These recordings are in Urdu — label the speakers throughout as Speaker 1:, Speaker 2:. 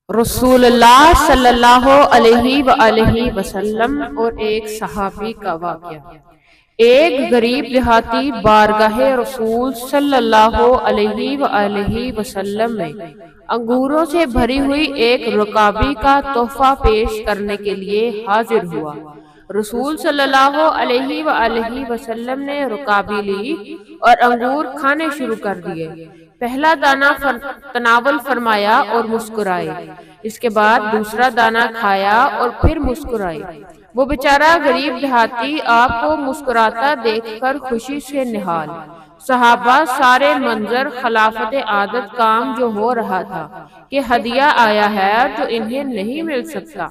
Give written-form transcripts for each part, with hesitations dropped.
Speaker 1: رسول اللہ صلی اللہ علیہ وآلہ وسلم اور ایک صحابی کا واقعہ۔ ایک غریب دیہاتی بارگاہ رسول صلی اللہ علیہ وآلہ وسلم میں انگوروں سے بھری ہوئی ایک رکابی کا تحفہ پیش کرنے کے لیے حاضر ہوا۔ رسول صلی اللہ علیہ وآلہ وسلم نے رکابی لی اور انگور کھانے شروع کر دیے۔ پہلا دانہ تناول فرمایا اور مسکرائے، اس کے بعد دوسرا دانہ کھایا اور پھر مسکرائے۔ وہ بیچارہ غریب دیہاتی آپ کو مسکراتا دیکھ کر خوشی سے نہال۔ صحابہ سارے منظر خلافت عادت کام جو ہو رہا تھا کہ ہدیہ آیا ہے جو انہیں نہیں مل سکتا۔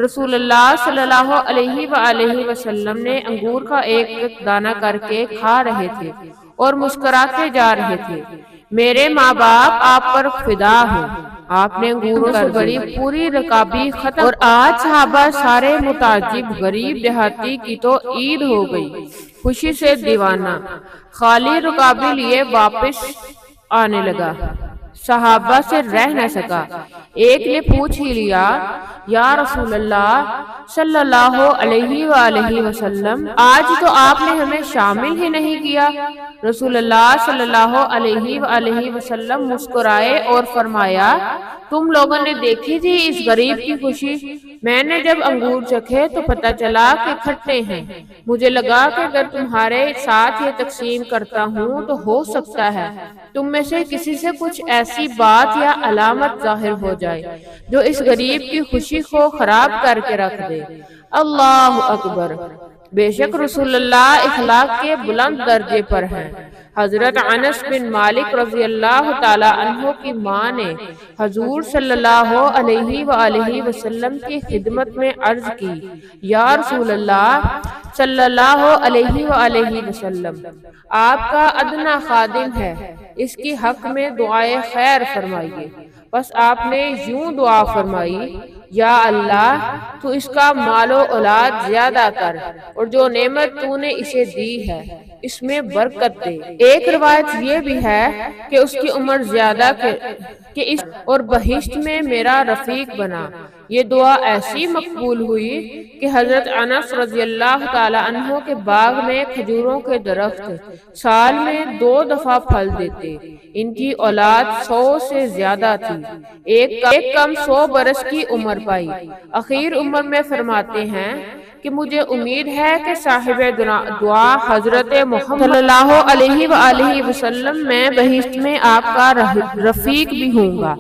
Speaker 1: رسول اللہ صلی اللہ علیہ وآلہ وسلم نے انگور کا ایک ایک دانہ کر کے کھا رہے تھے اور مسکراتے جا رہے تھے۔ میرے ماں باپ آپ پر فدا ہوں، آپ نے انگوروں سے بڑی پوری رکابی ختم، اور آج صحابہ سارے متعجب، غریب دیہاتی کی تو عید ہو گئی، خوشی سے دیوانہ، خالی رکابی لیے واپس آنے لگا۔ صحابہ سے رہ نہ سکا، ایک نے پوچھ ہی لیا، یا رسول اللہ صلی اللہ علیہ وآلہ وسلم، آج تو آپ نے ہمیں شامل ہی نہیں کیا۔ رسول اللہ صلی اللہ علیہ وآلہ وسلم مسکرائے اور فرمایا، تم لوگوں نے دیکھی تھی اس غریب کی خوشی؟ میں نے جب انگور چکھے تو پتہ چلا کہ کھٹے ہیں، مجھے لگا کہ اگر تمہارے ساتھ یہ تقسیم کرتا ہوں تو ہو سکتا ہے تم میں سے کسی سے کچھ ایسی بات یا علامت ظاہر ہو جائے جو اس غریب کی خوشی کو خراب کر کے رکھ دے۔ اللہ اکبر! بے شک رسول اللہ اخلاق کے بلند درجے پر ہیں۔ حضرت انس بن مالک رضی اللہ تعالی عنہ کی ماں نے حضور صلی اللہ علیہ وآلہ وسلم کی خدمت میں عرض کی، یا رسول اللہ صلی اللہ علیہ وآلہ وسلم، آپ کا ادنا خادم ہے، اس کی حق میں دعائے خیر فرمائیے۔ بس آپ نے یوں دعا فرمائی، یا اللہ تو اس کا مال و اولاد زیادہ کر، اور جو نعمت تو نے اسے دی ہے اس میں برکت دے۔ ایک روایت یہ بھی ہے کہ اس کی عمر زیادہ کہ اس اور بہشت میں میرا رفیق بنا۔ یہ دعا ایسی مقبول ہوئی کہ حضرت انس رضی اللہ تعالی عنہ کے باغ میں کھجوروں کے درخت سال میں 2 دفعہ پھل دیتے۔ ان کی اولاد 100 سے زیادہ تھی، ایک کم 100 برس کی عمر پائی۔ اخیر عمر میں فرماتے ہیں کہ مجھے امید ہے کہ صاحب دعا حضرت محمد صلی اللہ علیہ وآلہ وسلم میں بہشت میں آپ کا رفیق بھی ہوں گا۔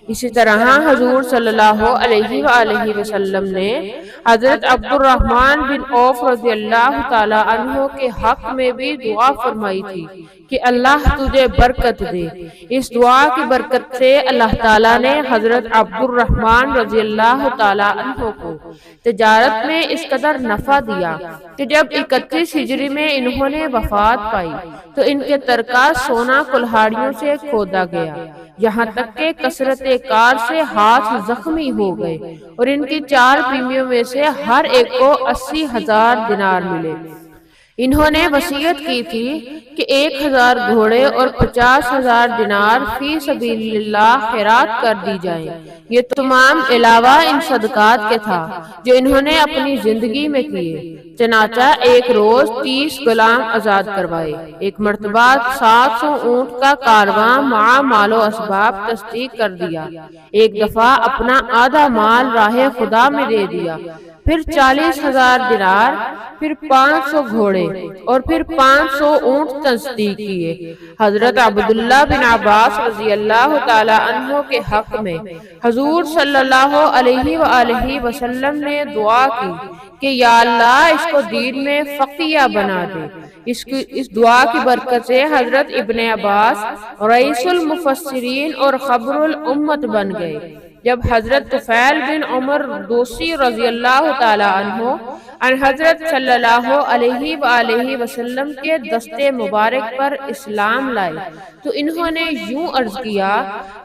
Speaker 1: اسی طرح حضور صلی اللہ علیہ وآلہ وسلم نے حضرت عبد الرحمن بن عوف رضی اللہ تعالی عنہ کے حق میں بھی دعا فرمائی تھی کہ اللہ تجھے برکت دے۔ اس دعا کی برکت سے اللہ تعالیٰ نے حضرت عبد الرحمن رضی اللہ تعالی عنہ کو تجارت میں اس قدر نفع دیا کہ جب 31 ہجری میں انہوں نے وفات پائی تو ان کے ترکہ سونا کلہاڑیوں سے کھودا گیا، یہاں تک کہ کثرت کار سے ہاتھ زخمی ہو گئے، اور ان کی 4 بیویوں میں سے ہر ایک کو 80,000 دینار ملے۔ انہوں نے وصیت کی تھی کہ 1000 گھوڑے اور 50,000 دینار فی سبیل اللہ خیرات کر دی جائیں۔ یہ تمام علاوہ ان صدقات کے تھا جو انہوں نے اپنی زندگی میں کیے۔ چنانچہ ایک روز 30 غلام آزاد کروائے، ایک مرتبہ 700 اونٹ کا کارواں مع مال و اسباب تصدیق کر دیا، ایک دفعہ اپنا آدھا مال راہ خدا میں دے دیا، پھر 40,000 دینار، پھر 500 گھوڑے اور پھر 500 اونٹ تصدیق کیے۔ حضرت عبداللہ بن عباس رضی اللہ تعالی عنہ کے حق میں حضور صلی اللہ علیہ وآلہ وسلم نے دعا کی کہ یا اللہ اس کو دین میں فقیہ بنا دے۔ اس دعا کی برکت سے حضرت ابن عباس رئیس المفسرین اور خبر الامت بن گئے۔ جب حضرت طفیل بن عمر دوسی رضی اللہ تعالی عنہ ان حضرت صلی اللہ علیہ وآلہ وسلم کے دستے مبارک پر اسلام لائے تو انہوں نے یوں عرض کیا،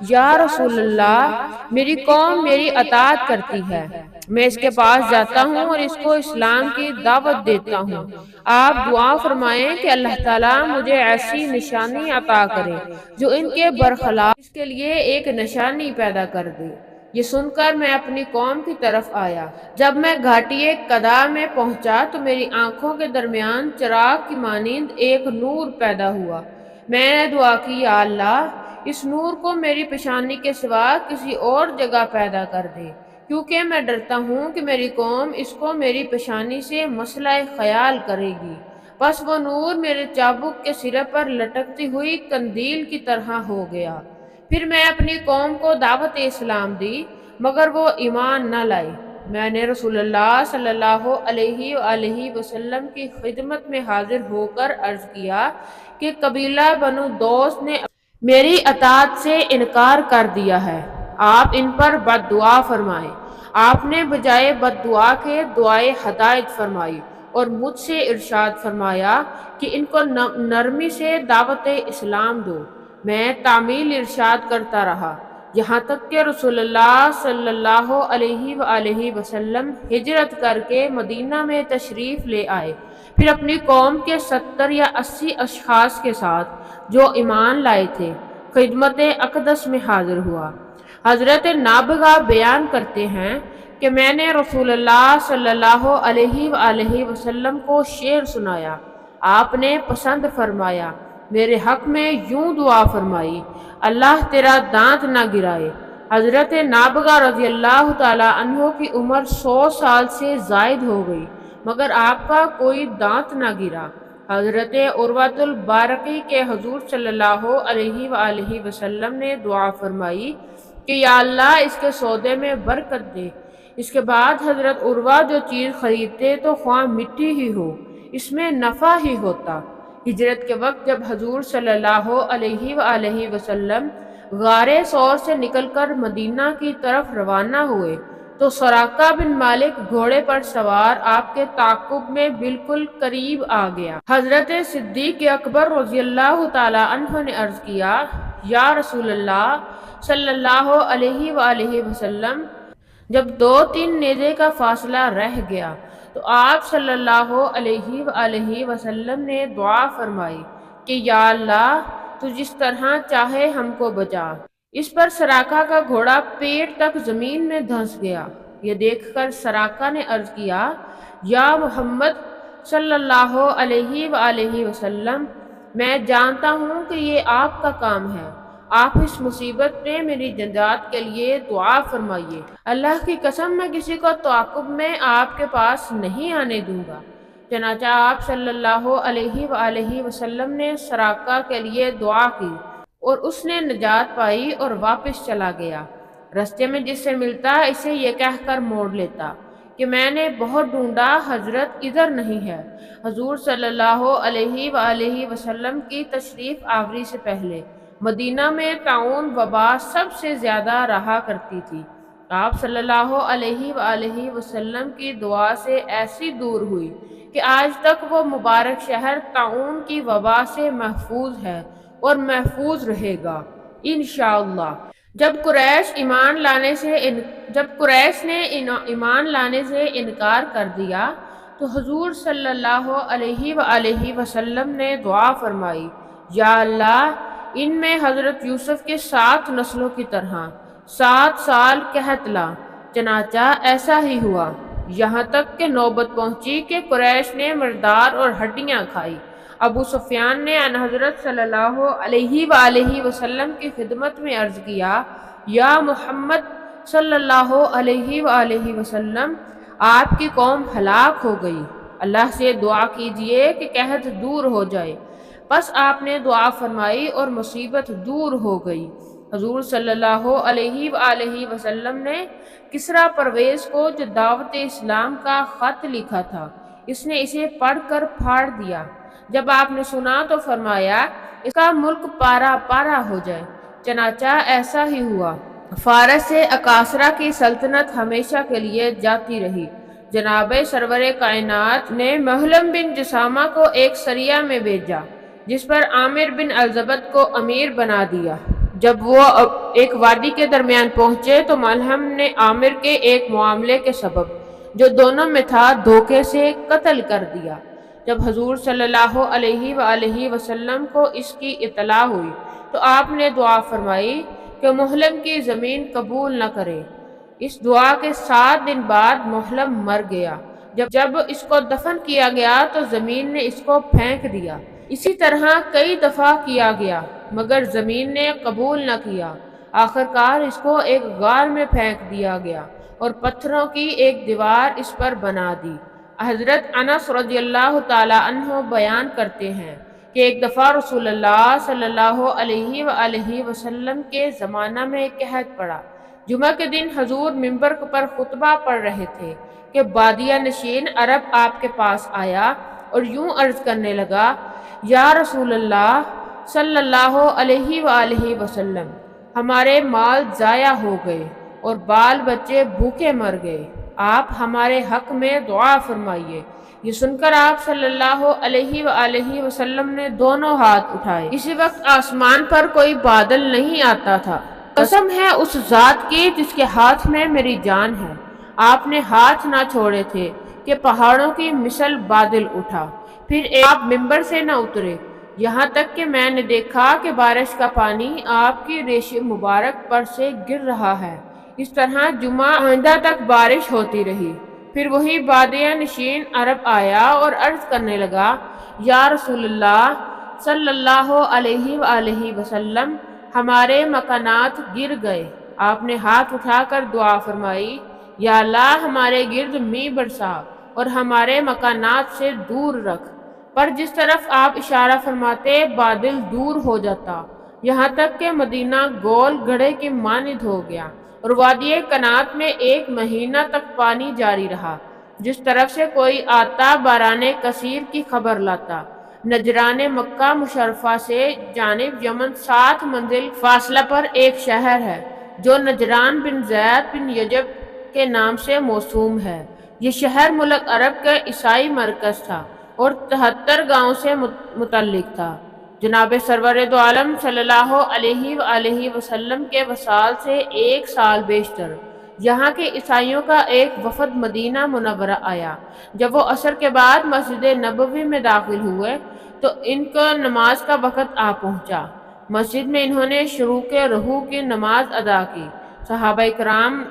Speaker 1: یا رسول اللہ میری قوم میری اطاعت کرتی ہے، میں اس کے پاس جاتا ہوں اور اس کو اسلام کی دعوت دیتا ہوں، آپ دعا فرمائیں کہ اللہ تعالیٰ مجھے ایسی نشانی عطا کرے جو ان کے برخلاف اس کے لیے ایک نشانی پیدا کر دے۔ یہ سن کر میں اپنی قوم کی طرف آیا۔ جب میں گھاٹی قدا میں پہنچا تو میری آنکھوں کے درمیان چراغ کی مانند ایک نور پیدا ہوا۔ میں نے دعا کی، یا اللہ، اس نور کو میری پیشانی کے سوا کسی اور جگہ پیدا کر دے، کیونکہ میں ڈرتا ہوں کہ میری قوم اس کو میری پیشانی سے مسئلہ خیال کرے گی۔ بس وہ نور میرے چابک کے سرے پر لٹکتی ہوئی قندیل کی طرح ہو گیا۔ پھر میں اپنی قوم کو دعوت اسلام دی، مگر وہ ایمان نہ لائی۔ میں نے رسول اللہ صلی اللہ علیہ وآلہ وسلم کی خدمت میں حاضر ہو کر عرض کیا کہ قبیلہ بنو دوست نے میری اطاعت سے انکار کر دیا ہے، آپ ان پر بد دعا فرمائیں۔ آپ نے بجائے بد دعا کے دعائے ہدایت فرمائی اور مجھ سے ارشاد فرمایا کہ ان کو نرمی سے دعوت اسلام دو۔ میں تعمیل ارشاد کرتا رہا یہاں تک کہ رسول اللہ صلی اللہ علیہ وآلہ وسلم ہجرت کر کے مدینہ میں تشریف لے آئے۔ پھر اپنی قوم کے 70 یا 80 اشخاص کے ساتھ جو ایمان لائے تھے خدمت اقدس میں حاضر ہوا۔ حضرت نابغہ بیان کرتے ہیں کہ میں نے رسول اللہ صلی اللہ علیہ وآلہ وسلم کو شعر سنایا، آپ نے پسند فرمایا، میرے حق میں یوں دعا فرمائی، اللہ تیرا دانت نہ گرائے۔ حضرت نابغہ رضی اللہ تعالی عنہ کی عمر 100 سال سے زائد ہو گئی، مگر آپ کا کوئی دانت نہ گرا۔ حضرت عروۃ البارقی کے حضور صلی اللہ علیہ وآلہ وسلم نے دعا فرمائی کہ یا اللہ اس کے سودے میں برکت دے۔ اس کے بعد حضرت عروہ جو چیز خریدتے تو خواہ مٹی ہی ہو، اس میں نفع ہی ہوتا۔ ہجرت کے وقت جب حضور صلی اللہ علیہ وآلہ وسلم غار ثور سے نکل کر مدینہ کی طرف روانہ ہوئے تو سراقہ بن مالک گھوڑے پر سوار آپ کے تعاقب میں بالکل قریب آ گیا۔ حضرت صدیق اکبر رضی اللہ تعالی عنہ نے عرض کیا، یا رسول اللہ صلی اللہ علیہ وآلہ وسلم، جب 2-3 نیزے کا فاصلہ رہ گیا تو آپ صلی اللہ علیہ وآلہ وسلم نے دعا فرمائی کہ یا اللہ تو جس طرح چاہے ہم کو بچا۔ اس پر سراقہ کا گھوڑا پیٹ تک زمین میں دھنس گیا۔ یہ دیکھ کر سراقہ نے عرض کیا، یا محمد صلی اللہ علیہ وآلہ وسلم، میں جانتا ہوں کہ یہ آپ کا کام ہے، آپ اس مصیبت میں میری نجات کے لیے دعا فرمائیے۔ اللہ کی قسم میں کسی کو تعاقب میں آپ کے پاس نہیں آنے دوں گا۔ چنانچہ آپ صلی اللہ علیہ وآلہ وسلم نے سراقہ کے لیے دعا کی اور اس نے نجات پائی اور واپس چلا گیا۔ رستے میں جس سے ملتا اسے یہ کہہ کر موڑ لیتا کہ میں نے بہت ڈھونڈا، حضرت ادھر نہیں ہے۔ حضور صلی اللہ علیہ وآلہ وسلم کی تشریف آوری سے پہلے مدینہ میں طاعون وبا سب سے زیادہ رہا کرتی تھی۔ آپ صلی اللہ علیہ وآلہ وسلم کی دعا سے ایسی دور ہوئی کہ آج تک وہ مبارک شہر طاعون کی وبا سے محفوظ ہے اور محفوظ رہے گا انشاءاللہ۔ جب قریش نے ایمان لانے سے انکار کر دیا تو حضور صلی اللہ علیہ وآلہ وسلم نے دعا فرمائی، یا اللہ ان میں حضرت یوسف کے 7 نسلوں کی طرح 7 سال قحط لا۔ چنانچہ ایسا ہی ہوا، یہاں تک کہ نوبت پہنچی کہ قریش نے مردار اور ہڈیاں کھائی۔ ابو سفیان نے ان حضرت صلی اللہ علیہ وآلہ وسلم کی خدمت میں عرض کیا، یا محمد صلی اللہ علیہ وآلہ وسلم، آپ کی قوم ہلاک ہو گئی، اللہ سے دعا کیجئے کہ قحط دور ہو جائے۔ بس آپ نے دعا فرمائی اور مصیبت دور ہو گئی۔ حضور صلی اللہ علیہ وآلہ وسلم نے کسریٰ پرویز کو جو دعوت اسلام کا خط لکھا تھا، اس نے اسے پڑھ کر پھاڑ دیا۔ جب آپ نے سنا تو فرمایا اس کا ملک پارا پارا ہو جائے۔ چنانچہ ایسا ہی ہوا۔ فارس سے اکاسرا کی سلطنت ہمیشہ کے لیے جاتی رہی۔ جناب سرور کائنات نے محلم بن جسامہ کو ایک سریہ میں بھیجا، جس پر عامر بن الزبد کو امیر بنا دیا۔ جب وہ ایک وادی کے درمیان پہنچے تو ملہم نے عامر کے ایک معاملے کے سبب جو دونوں میں تھا دھوکے سے قتل کر دیا۔ جب حضور صلی اللہ علیہ وآلہ وسلم کو اس کی اطلاع ہوئی تو آپ نے دعا فرمائی کہ محلم کی زمین قبول نہ کرے۔ اس دعا کے 7 دن بعد محلم مر گیا۔ جب اس کو دفن کیا گیا تو زمین نے اس کو پھینک دیا۔ اسی طرح کئی دفعہ کیا گیا مگر زمین نے قبول نہ کیا۔ آخرکار اس کو ایک غار میں پھینک دیا گیا اور پتھروں کی ایک دیوار اس پر بنا دی۔ حضرت انس رضی اللہ تعالی عنہ بیان کرتے ہیں کہ ایک دفعہ رسول اللہ صلی اللہ علیہ وآلہ وسلم کے زمانہ میں ایک قحط پڑا۔ جمعہ کے دن حضور منبر پر خطبہ پڑھ رہے تھے کہ بادیہ نشین عرب آپ کے پاس آیا اور یوں عرض کرنے لگا، یا رسول اللہ صلی اللہ علیہ وآلہ وسلم، ہمارے مال ضائع ہو گئے اور بال بچے بھوکے مر گئے، آپ ہمارے حق میں دعا فرمائیے۔ یہ سن کر آپ صلی اللہ علیہ وآلہ وسلم نے دونوں ہاتھ اٹھائے۔ اسی وقت آسمان پر کوئی بادل نہیں آتا تھا۔ قسم ہے اس ذات کی جس کے ہاتھ میں میری جان ہے، آپ نے ہاتھ نہ چھوڑے تھے کہ پہاڑوں کی مثل بادل اٹھا، پھر آپ ممبر سے نہ اترے یہاں تک کہ میں نے دیکھا کہ بارش کا پانی آپ کی ریش مبارک پر سے گر رہا ہے۔ اس طرح جمعہ آئندہ تک بارش ہوتی رہی۔ پھر وہی بادیہ نشین عرب آیا اور عرض کرنے لگا، یا رسول اللہ صلی اللہ علیہ وآلہ وسلم، ہمارے مکانات گر گئے۔ آپ نے ہاتھ اٹھا کر دعا فرمائی، یا اللہ ہمارے گرد می برسا اور ہمارے مکانات سے دور رکھ۔ پر جس طرف آپ اشارہ فرماتے بادل دور ہو جاتا، یہاں تک کہ مدینہ گول گھڑے کی مانند ہو گیا اور وادی کنات میں 1 مہینہ تک پانی جاری رہا۔ جس طرف سے کوئی آتا باران کثیر کی خبر لاتا۔ نجران مکہ مشرفہ سے جانب یمن 7 منزل فاصلہ پر ایک شہر ہے جو نجران بن زید بن یجب کے نام سے موسوم ہے۔ یہ شہر ملک عرب کا عیسائی مرکز تھا اور 73 گاؤں سے متعلق تھا۔ جناب سرور دو عالم صلی اللہ علیہ وآلہ وسلم کے وصال سے 1 سال بیشتر یہاں کے عیسائیوں کا ایک وفد مدینہ منورہ آیا۔ جب وہ عصر کے بعد مسجد نبوی میں داخل ہوئے تو ان کو نماز کا وقت آ پہنچا۔ مسجد میں انہوں نے شروق رہو کی نماز ادا کی۔ صحابہ کرام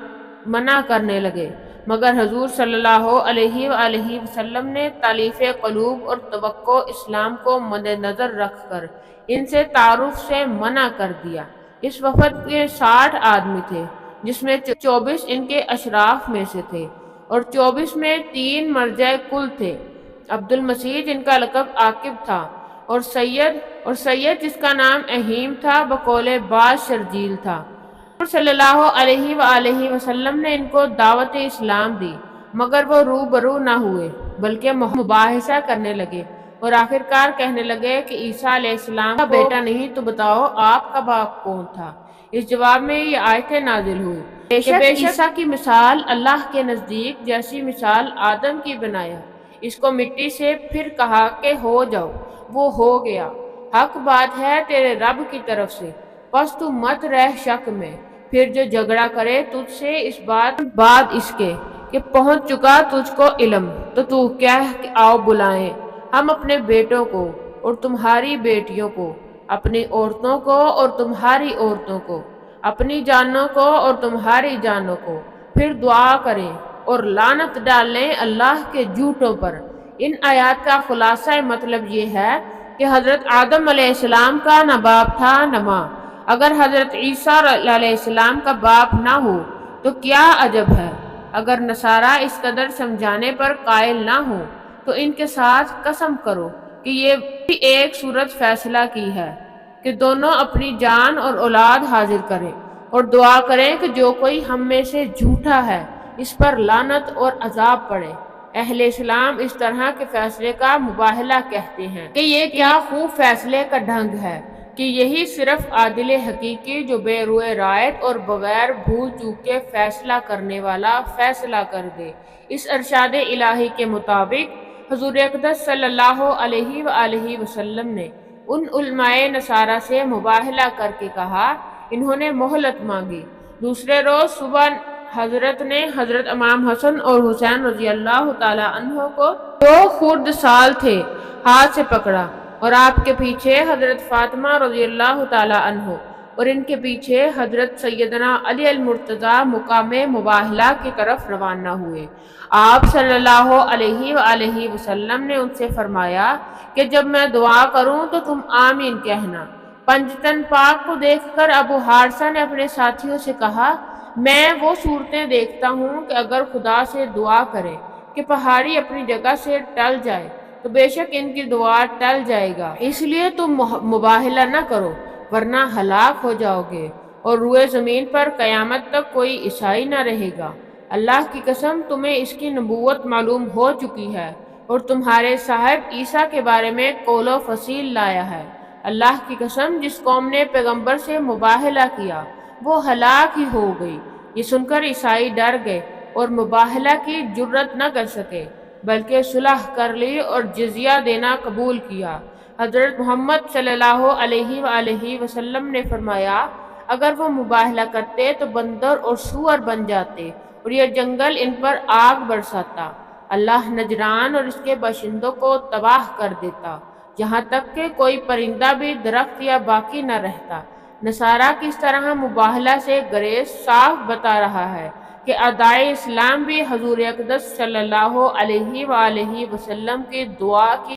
Speaker 1: منع کرنے لگے مگر حضور صلی اللہ علیہ وآلہ وسلم نے تالیف قلوب اور توقع اسلام کو مد نظر رکھ کر ان سے تعارف سے منع کر دیا۔ اس وفد کے 60 آدمی تھے جس میں 24 ان کے اشراف میں سے تھے اور 24 میں 3 مرجع کل تھے۔ عبد المسیح جن کا لقب عاقب تھا اور سید جس کا نام اہیم تھا بقول بعض شرجیل تھا۔ صلی اللہ علیہ وآلہ وسلم نے ان کو دعوت اسلام دی مگر وہ روبرو نہ ہوئے بلکہ مباحثہ کرنے لگے اور آخرکار کہنے لگے کہ عیسیٰ علیہ السلام کا بیٹا نہیں تو بتاؤ آپ کا باپ کون تھا؟ اس جواب میں یہ آیتیں نازل ہوئی بے شک عیسیٰ کی مثال اللہ کے نزدیک جیسی مثال آدم کی بنایا، اس کو مٹی سے پھر کہا کہ ہو جاؤ، وہ ہو گیا۔ حق بات ہے تیرے رب کی طرف سے، پس تو مت رہ شک میں۔ پھر جو جھگڑا کرے تجھ سے اس بات بعد اس کے کہ پہنچ چکا تجھ کو علم تو تو کہہ کہ آؤ بلائیں ہم اپنے بیٹوں کو اور تمہاری بیٹیوں کو، اپنی عورتوں کو اور تمہاری عورتوں کو، اپنی جانوں کو اور تمہاری جانوں کو، پھر دعا کریں اور لعنت ڈالیں اللہ کے جھوٹوں پر۔ ان آیات کا خلاصہ مطلب یہ ہے کہ حضرت آدم علیہ السلام کا نہ باپ تھا نہ ماں۔ اگر حضرت عیسیٰ علیہ السلام کا باپ نہ ہو تو کیا عجب ہے۔ اگر نصارہ اس قدر سمجھانے پر قائل نہ ہو تو ان کے ساتھ قسم کرو کہ یہ بھی ایک صورت فیصلہ کی ہے کہ دونوں اپنی جان اور اولاد حاضر کریں اور دعا کریں کہ جو کوئی ہم میں سے جھوٹا ہے اس پر لعنت اور عذاب پڑے۔ اہل اسلام اس طرح کے فیصلے کا مباہلہ کہتے ہیں کہ یہ کیا خوب فیصلے کا ڈھنگ ہے کہ یہی صرف عادل حقیقی جو بے روئے رائت اور بغیر بھول چوک کے فیصلہ کرنے والا فیصلہ کر دے۔ اس ارشاد الہی کے مطابق حضور اقدس صلی اللہ علیہ وآلہ وسلم نے ان علماء نصارہ سے مباہلہ کر کے کہا، انہوں نے مہلت مانگی۔ دوسرے روز صبح حضرت نے حضرت امام حسن اور حسین رضی اللہ تعالی عنہ کو 2 خرد سال تھے ہاتھ سے پکڑا اور آپ کے پیچھے حضرت فاطمہ رضی اللہ تعالی عنہ اور ان کے پیچھے حضرت سیدنا علی المرتضیٰ مقام مباہلہ کی طرف روانہ ہوئے۔ آپ صلی اللہ علیہ وآلہ وسلم نے ان سے فرمایا کہ جب میں دعا کروں تو تم آمین کہنا۔ پنجتن پاک کو دیکھ کر ابو حارثہ نے اپنے ساتھیوں سے کہا، میں وہ صورتیں دیکھتا ہوں کہ اگر خدا سے دعا کرے کہ پہاڑی اپنی جگہ سے ٹل جائے تو بے شک ان کی دعا ٹل جائے گا، اس لیے تم مباہلہ نہ کرو ورنہ ہلاک ہو جاؤ گے اور روئے زمین پر قیامت تک کوئی عیسائی نہ رہے گا۔ اللہ کی قسم تمہیں اس کی نبوت معلوم ہو چکی ہے اور تمہارے صاحب عیسیٰ کے بارے میں قول و فصیل لایا ہے۔ اللہ کی قسم جس قوم نے پیغمبر سے مباہلہ کیا وہ ہلاک ہی ہو گئی۔ یہ سن کر عیسائی ڈر گئے اور مباہلہ کی جرت نہ کر سکے، بلکہ صلح کر لی اور جزیہ دینا قبول کیا۔ حضرت محمد صلی اللہ علیہ وآلہ وسلم نے فرمایا، اگر وہ مباہلہ کرتے تو بندر اور سور بن جاتے اور یہ جنگل ان پر آگ برساتا۔ اللہ نجران اور اس کے باشندوں کو تباہ کر دیتا، یہاں تک کہ کوئی پرندہ بھی درخت یا باقی نہ رہتا۔ نصارہ کس طرح مباہلہ سے گریز صاف بتا رہا ہے کہ اعدائے اسلام بھی حضور اقدس صلی اللہ علیہ وآلہ وسلم کی دعا کی